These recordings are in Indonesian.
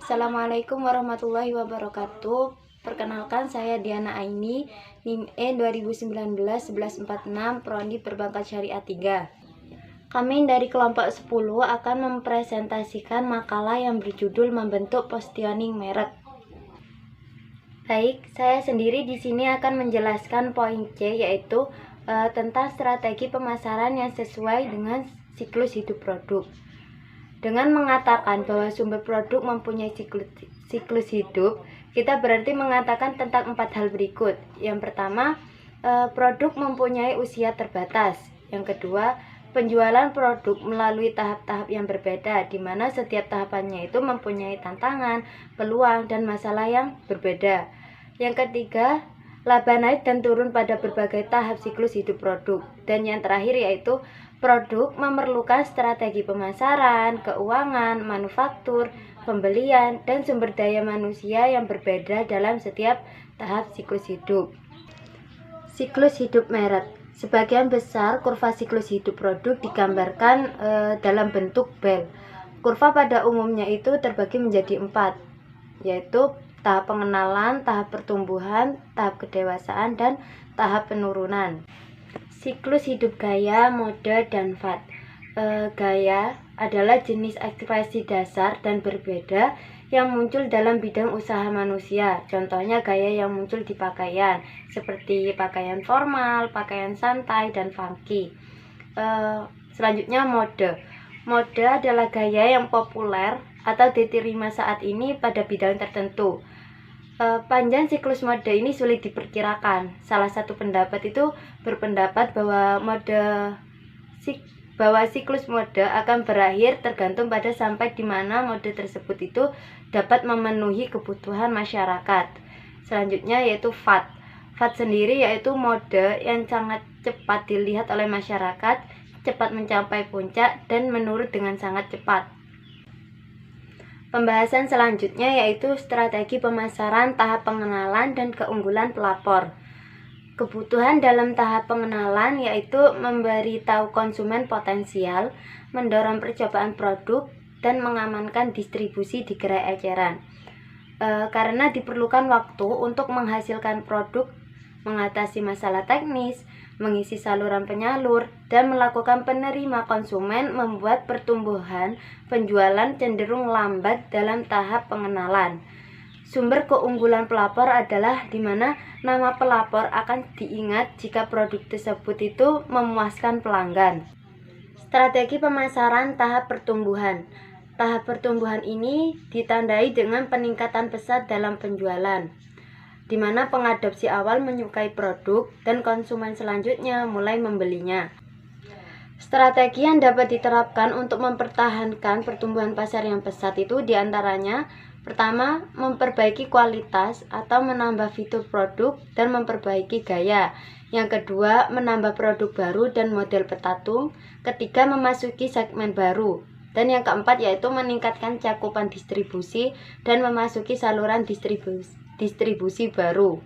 Assalamualaikum warahmatullahi wabarakatuh. Perkenalkan, saya Diana Aini, NIM E 2019-1146, Prodi Perbankan Syariah 3. Kami dari kelompok 10 akan mempresentasikan makalah yang berjudul Membentuk Positioning Merek. Baik, saya sendiri di sini akan menjelaskan poin C, yaitu tentang strategi pemasaran yang sesuai dengan siklus hidup produk. Dengan mengatakan bahwa sumber produk mempunyai siklus hidup, kita berarti mengatakan tentang 4 hal berikut. Yang pertama, produk mempunyai usia terbatas. Yang kedua, penjualan produk melalui tahap-tahap yang berbeda, di mana setiap tahapannya itu mempunyai tantangan, peluang, dan masalah yang berbeda. Yang ketiga, laba naik dan turun pada berbagai tahap siklus hidup produk. Dan yang terakhir yaitu produk memerlukan strategi pemasaran, keuangan, manufaktur, pembelian, dan sumber daya manusia yang berbeda dalam setiap tahap siklus hidup. Siklus hidup merek. Sebagian besar kurva siklus hidup produk digambarkan dalam bentuk bel. Kurva pada umumnya itu terbagi menjadi 4, yaitu tahap pengenalan, tahap pertumbuhan, tahap kedewasaan, dan tahap penurunan. Siklus hidup gaya, mode, dan fad. Gaya adalah jenis ekspresi dasar dan berbeda yang muncul dalam bidang usaha manusia. Contohnya gaya yang muncul di pakaian, seperti pakaian formal, pakaian santai, dan funky. Selanjutnya mode. Mode adalah gaya yang populer atau diterima saat ini pada bidang tertentu. Panjang siklus mode ini sulit diperkirakan. Salah satu pendapat itu berpendapat bahwa siklus mode akan berakhir tergantung pada sampai di mana mode tersebut itu dapat memenuhi kebutuhan masyarakat. Selanjutnya yaitu fad. Fad sendiri yaitu mode yang sangat cepat dilihat oleh masyarakat, cepat mencapai puncak, dan menurun dengan sangat cepat. Pembahasan selanjutnya yaitu strategi pemasaran, tahap pengenalan, dan keunggulan pelapor. Kebutuhan dalam tahap pengenalan yaitu memberitahu konsumen potensial, mendorong percobaan produk, dan mengamankan distribusi di gerai eceran. Karena diperlukan waktu untuk menghasilkan produk, mengatasi masalah teknis, mengisi saluran penyalur, dan melakukan penerima konsumen, membuat pertumbuhan penjualan cenderung lambat dalam tahap pengenalan. Sumber keunggulan pelapor adalah di mana nama pelapor akan diingat jika produk tersebut itu memuaskan pelanggan. Strategi pemasaran tahap pertumbuhan. Tahap pertumbuhan ini ditandai dengan peningkatan pesat dalam penjualan, di mana pengadopsi awal menyukai produk dan konsumen selanjutnya mulai membelinya. Strategi yang dapat diterapkan untuk mempertahankan pertumbuhan pasar yang pesat itu diantaranya: pertama, memperbaiki kualitas atau menambah fitur produk dan memperbaiki gaya. Yang kedua, menambah produk baru dan model petatung. Ketiga, memasuki segmen baru. Dan yang keempat yaitu meningkatkan cakupan distribusi dan memasuki saluran distribusi baru.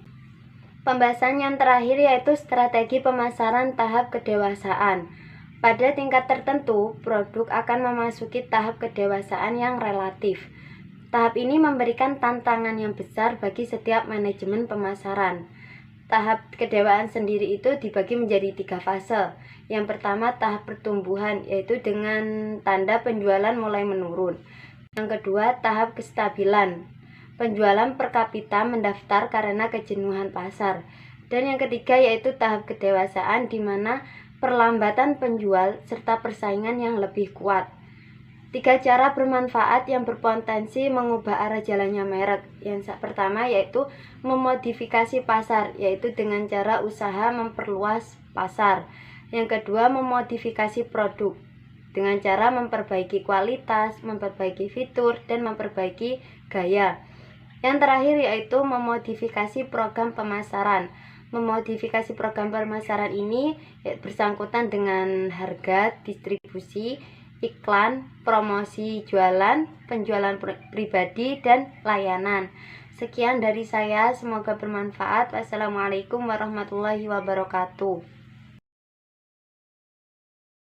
Pembahasan yang terakhir yaitu strategi pemasaran tahap kedewasaan. Pada tingkat tertentu, produk akan memasuki tahap kedewasaan yang relatif. Tahap ini memberikan tantangan yang besar bagi setiap manajemen pemasaran. Tahap kedewasaan sendiri itu dibagi menjadi 3 fase. Yang pertama, tahap pertumbuhan, yaitu dengan tanda penjualan mulai menurun. Yang kedua, tahap kestabilan. Penjualan per kapita mendaftar karena kejenuhan pasar. Dan yang ketiga yaitu tahap kedewasaan, di mana perlambatan penjual serta persaingan yang lebih kuat. 3 cara bermanfaat yang berpotensi mengubah arah jalannya merek. Yang pertama yaitu memodifikasi pasar, yaitu dengan cara usaha memperluas pasar. Yang kedua, memodifikasi produk dengan cara memperbaiki kualitas, memperbaiki fitur, dan memperbaiki gaya. Yang terakhir yaitu memodifikasi program pemasaran. Memodifikasi program pemasaran ini bersangkutan dengan harga, distribusi, iklan, promosi jualan, penjualan pribadi, dan layanan. Sekian dari saya, semoga bermanfaat. Wassalamualaikum warahmatullahi wabarakatuh.